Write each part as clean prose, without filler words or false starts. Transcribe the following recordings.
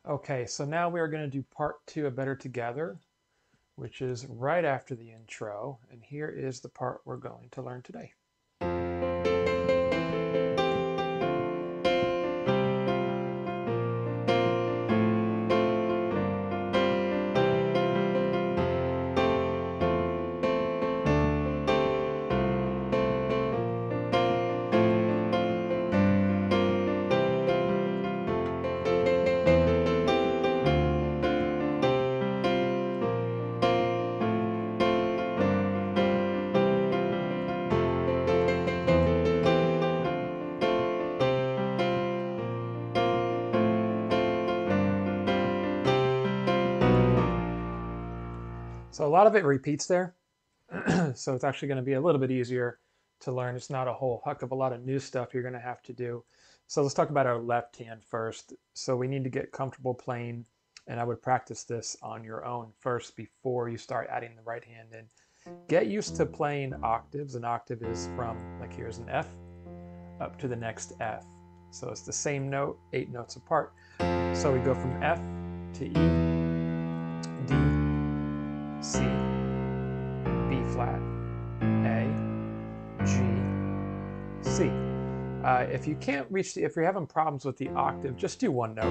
Okay, so now we are going to do part two of Better Together, which is right after the intro. And here is the part we're going to learn today. So a lot of it repeats there. So it's actually going to be a little bit easier to learn. It's not a whole heck of a lot of new stuff you're going to have to do. So let's talk about our left hand first. So we need to get comfortable playing, and I would practice this on your own first before you start adding the right hand in. Get used to playing octaves. An octave is from, like here's an F, up to the next F. So it's the same note, 8 notes apart. So we go from F to E, D, C, B flat, A, G, C. If you can't reach if you're having problems with the octave, just do one note.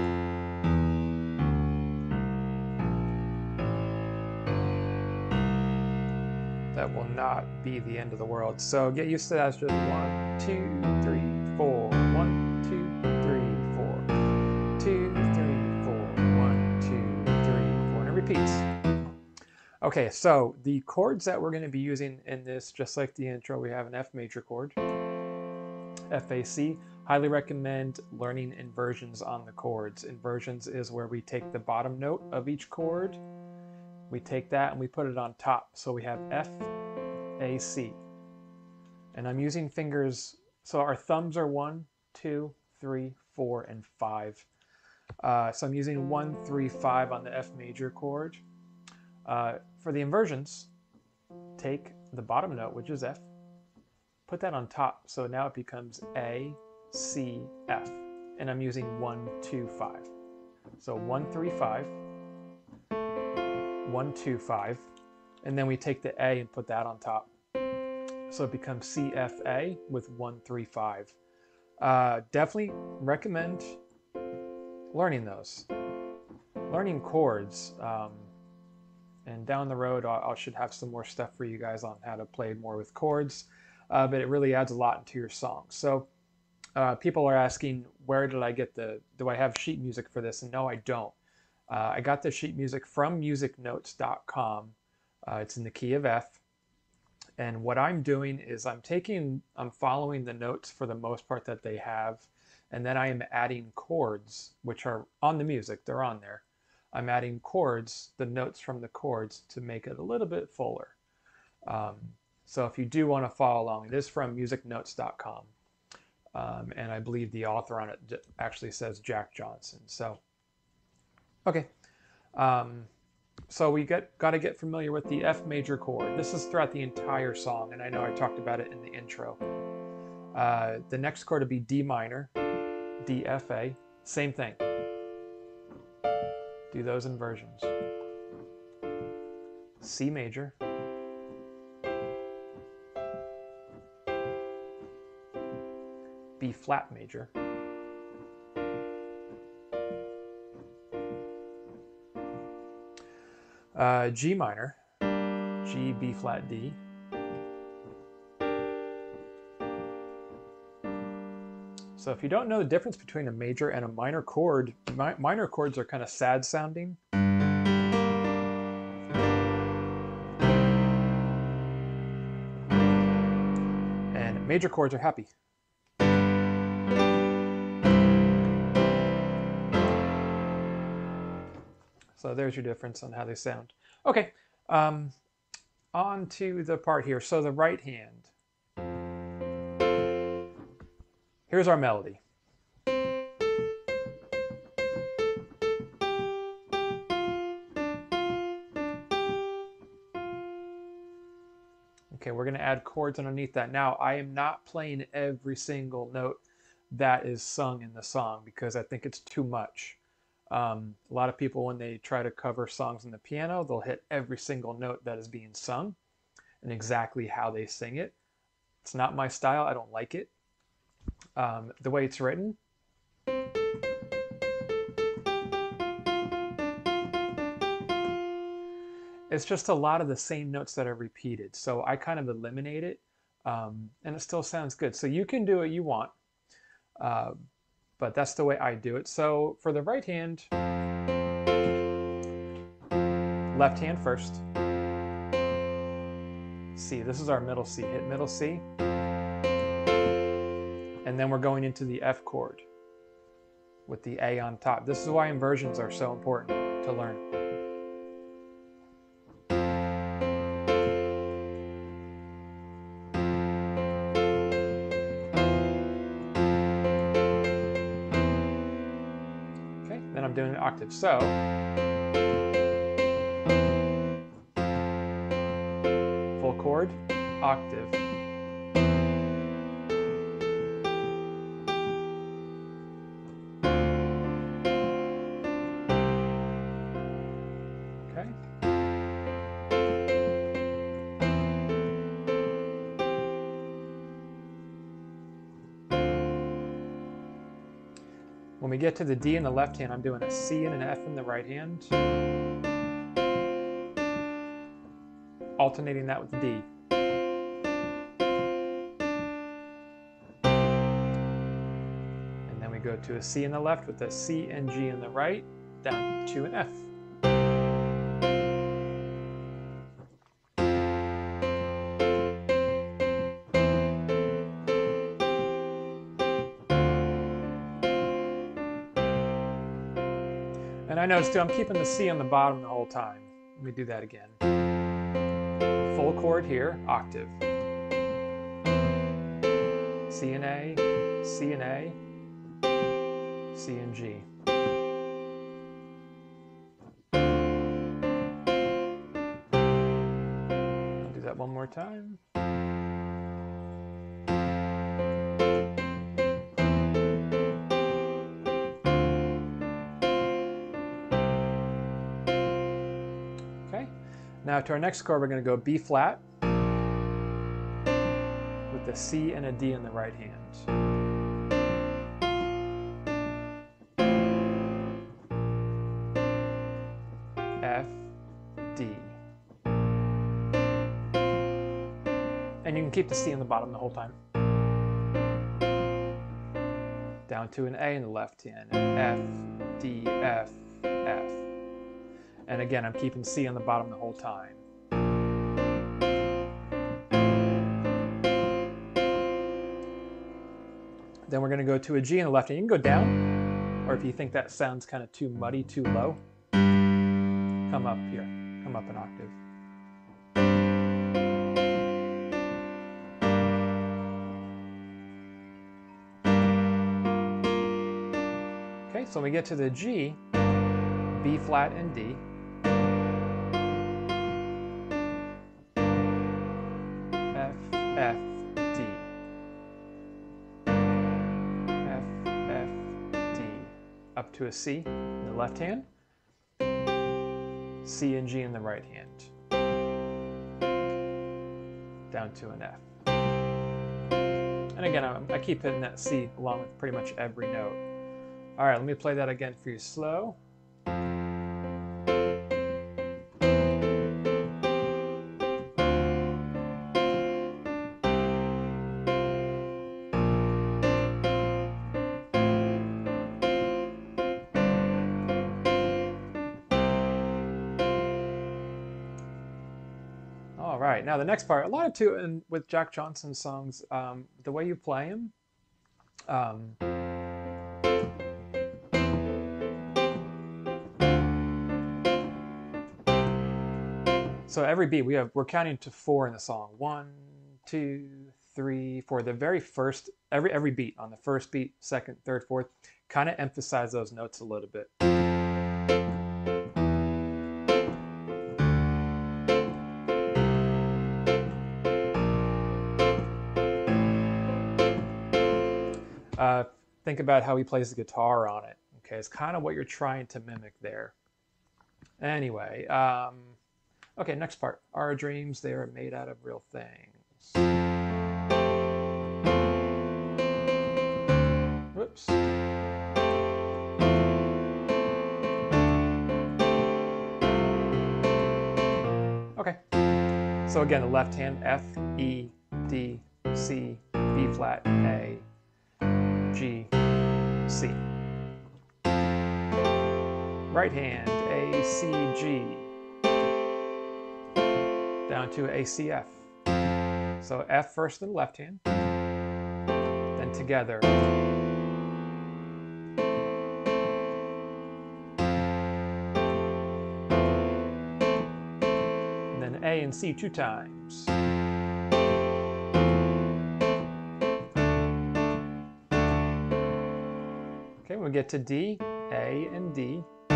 That will not be the end of the world. So get used to that. It's just 1, 2, 3, 4. 1, 2, 3, 4. 2, 3, 4. 1, 2, 3, 4. And it repeats. Okay, so the chords that we're going to be using in this, just like the intro, we have an F major chord, FAC. Highly recommend learning inversions on the chords. Inversions is where we take the bottom note of each chord, we take that and we put it on top. So we have F, A, C. And I'm using fingers, so our thumbs are 1, 2, 3, 4, and 5. So I'm using 1, 3, 5 on the F major chord. For the inversions, take the bottom note, which is F, put that on top. So now it becomes A, C, F. And I'm using 1, 2, 5. So 1, 3, 5, 1, 2, 5. And then we take the A and put that on top. So it becomes CFA with 1, 3, 5. Definitely recommend learning those. Learning chords. And down the road, I should have some more stuff for you guys on how to play more with chords. But it really adds a lot into your song. So people are asking, where did I get do I have sheet music for this? And no, I don't. I got the sheet music from musicnotes.com. It's in the key of F. And what I'm doing is I'm following the notes for the most part that they have. And then I am adding chords, which are on the music, they're on there. I'm adding chords, the notes from the chords, to make it a little bit fuller. Um, so if you do want to follow along, it is from musicnotes.com. And I believe the author on it actually says Jack Johnson. So, okay. So we got to get familiar with the F major chord. This is throughout the entire song, and I know I talked about it in the intro. The next chord would be D minor, D, F, A. Same thing. Do those inversions. C major, B flat major, G minor, G, B flat, D, so if you don't know the difference between a major and a minor chord, minor chords are kind of sad sounding. And major chords are happy. So there's your difference on how they sound. Okay, on to the part here. So the right hand. Here's our melody. Okay, we're going to add chords underneath that. Now, I am not playing every single note that is sung in the song because I think it's too much. A lot of people, when they try to cover songs on the piano, they'll hit every single note that is being sung and exactly how they sing it. It's not my style. I don't like it. The way it's written, it's just a lot of the same notes that are repeated. So I kind of eliminate it, and it still sounds good. So you can do what you want, but that's the way I do it. So for the right hand, left hand first. C, this is our middle C. Hit middle C. And then we're going into the F chord with the A on top. This is why inversions are so important to learn. Okay, then I'm doing an octave. So full chord, octave. Okay. When we get to the D in the left hand, I'm doing a C and an F in the right hand, alternating that with D. And then we go to a C in the left with a C and G in the right, down to an F. And I noticed too, I'm keeping the C on the bottom the whole time. Let me do that again. Full chord here, octave. C and A, C and A, C and G. I'll do that one more time. Now to our next chord, we're going to go B flat with a C and a D in the right hand. F, D. And you can keep the C in the bottom the whole time. Down to an A in the left hand. F, D, F, F. And again, I'm keeping C on the bottom the whole time. Then we're going to go to a G in the left hand. You can go down, or if you think that sounds kind of too muddy, too low, come up here, come up an octave. Okay, so when we get to the G, B flat and D. F, F, D. F, F, D. Up to a C in the left hand. C and G in the right hand. Down to an F. And again, I keep hitting that C along with pretty much every note. All right, let me play that again for you slow. All right, now the next part, a lot of too, and with Jack Johnson songs, the way you play them, so every beat we're counting to 4 in the song. 1, 2, 3, 4. The very first, every beat on the first beat, second, third, fourth, kind of emphasize those notes a little bit. Think about how he plays the guitar on it. Okay, it's kind of what you're trying to mimic there. Anyway, okay, next part. Our dreams, they are made out of real things. Whoops. Okay, so again, the left hand, F, E, D, C, B flat, A, G, C. Right hand, A, C, G, down to A, C, F. So F first in the left hand, then together. And then A and C 2 times. Okay, when we get to D, A and D, A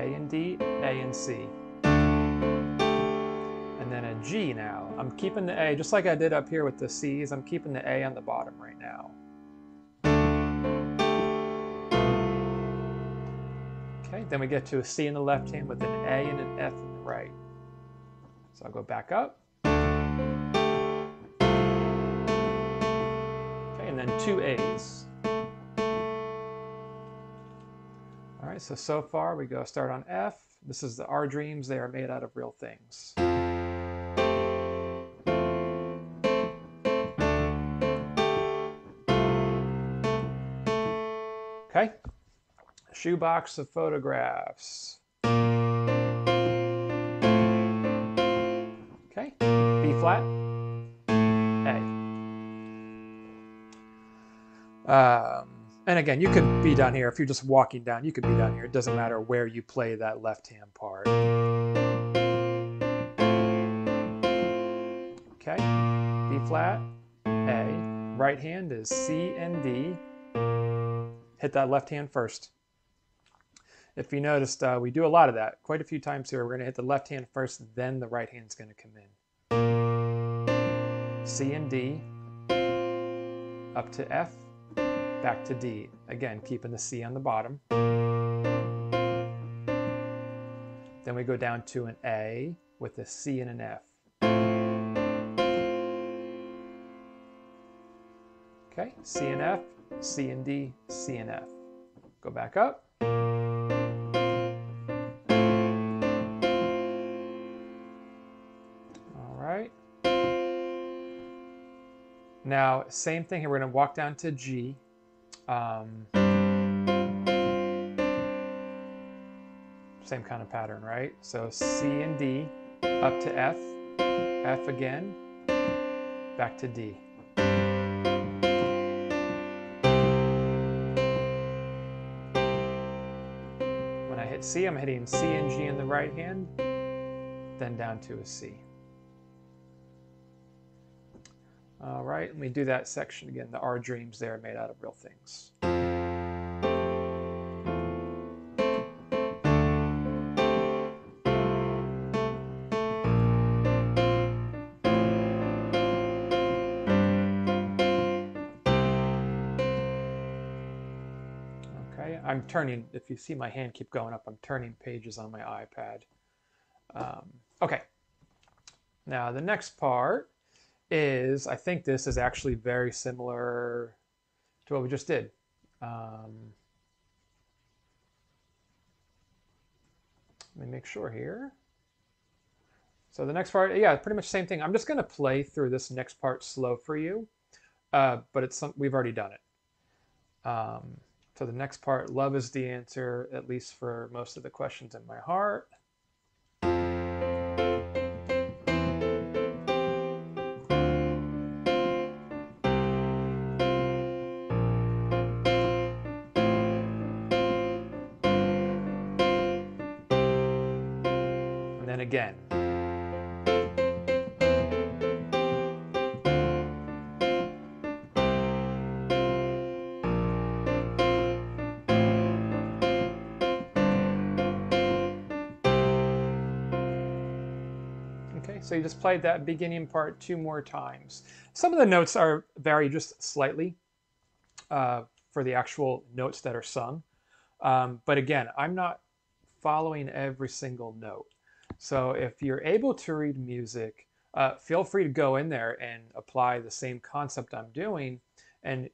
and D, A and C. And then a G now. I'm keeping the A, just like I did up here with the C's, I'm keeping the A on the bottom right now. Okay, then we get to a C in the left hand with an A and an F in the right. So I'll go back up. Okay, and then 2 A's. All right, so far we go start on F. This is our dreams, they are made out of real things. Okay, shoebox of photographs. Okay, B flat, A. And again, you could be down here. If you're just walking down, you could be down here. It doesn't matter where you play that left-hand part. Okay, B flat, A. Right hand is C and D. Hit that left hand first. If you noticed, we do a lot of that. Quite a few times here, we're going to hit the left hand first, then the right hand's going to come in. C and D, up to F, back to D. Again, keeping the C on the bottom. Then we go down to an A with a C and an F. Okay, C and F, C and D, C and F. Go back up. All right. Now, same thing here. We're going to walk down to G. Same kind of pattern, right? So C and D, up to F, F again, back to D. When I hit C, I'm hitting C and G in the right hand, then down to a C. All right, let me do that section again. The Our dreams, they are made out of real things. Okay, I'm turning, if you see my hand keep going up, I'm turning pages on my iPad. Okay, now the next part is, I think this is actually very similar to what we just did. Let me make sure here. So the next part, yeah, pretty much the same thing. I'm just going to play through this next part slow for you, but we've already done it. So the next part, love is the answer, at least for most of the questions in my heart. And again. Okay, so you just played that beginning part 2 more times. Some of the notes vary just slightly for the actual notes that are sung. But again, I'm not following every single note. So if you're able to read music, feel free to go in there and apply the same concept I'm doing. And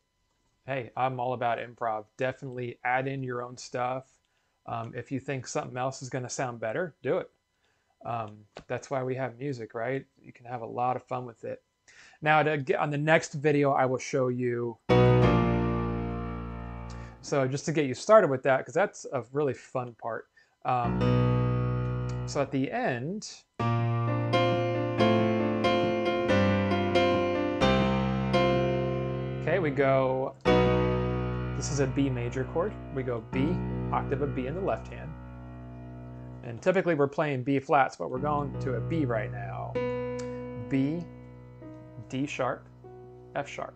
hey, I'm all about improv. Definitely add in your own stuff. If you think something else is going to sound better, do it. That's why we have music, right? You can have a lot of fun with it. Now, on the next video, I will show you. So just to get you started with that, because that's a really fun part. So at the end, okay, we go, this is a B major chord. We go B, octave of B in the left hand. And typically we're playing B flats, but we're going to a B right now. B, D sharp, F sharp.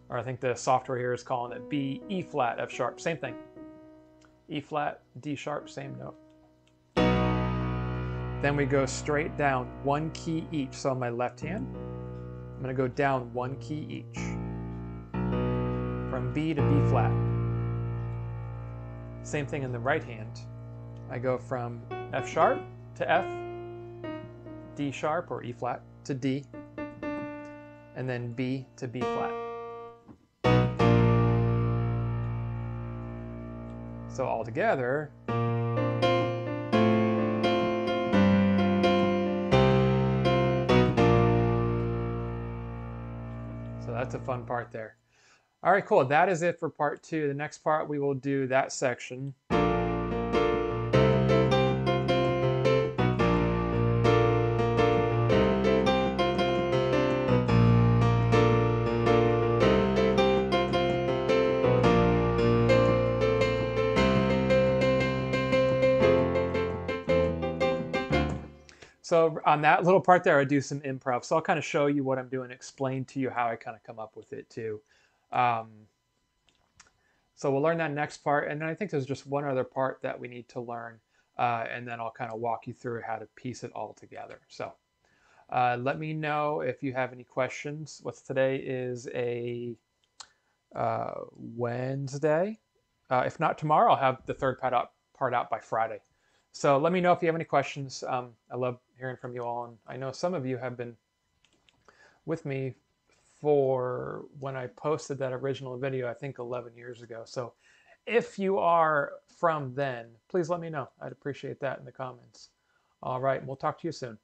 Or I think the software here is calling it B, E flat, F sharp, same thing. E flat, D sharp, same note. Then we go straight down one key each. So on my left hand, I'm going to go down one key each. From B to B flat. Same thing in the right hand. I go from F sharp to F, D sharp or E flat to D, and then B to B flat. So all together, so that's a fun part there. All right, cool. That is it for part 2. The next part, we will do that section. So on that little part there, I do some improv. So I'll kind of show you what I'm doing, explain to you how I kind of come up with it too. So we'll learn that next part. And then I think there's just one other part that we need to learn. And then I'll kind of walk you through how to piece it all together. So let me know if you have any questions. What's today is a Wednesday. If not tomorrow, I'll have the third part out by Friday. So let me know if you have any questions. I love hearing from you all. And I know some of you have been with me for when I posted that original video, I think 11 years ago. So if you are from then, please let me know. I'd appreciate that in the comments. All right, we'll talk to you soon.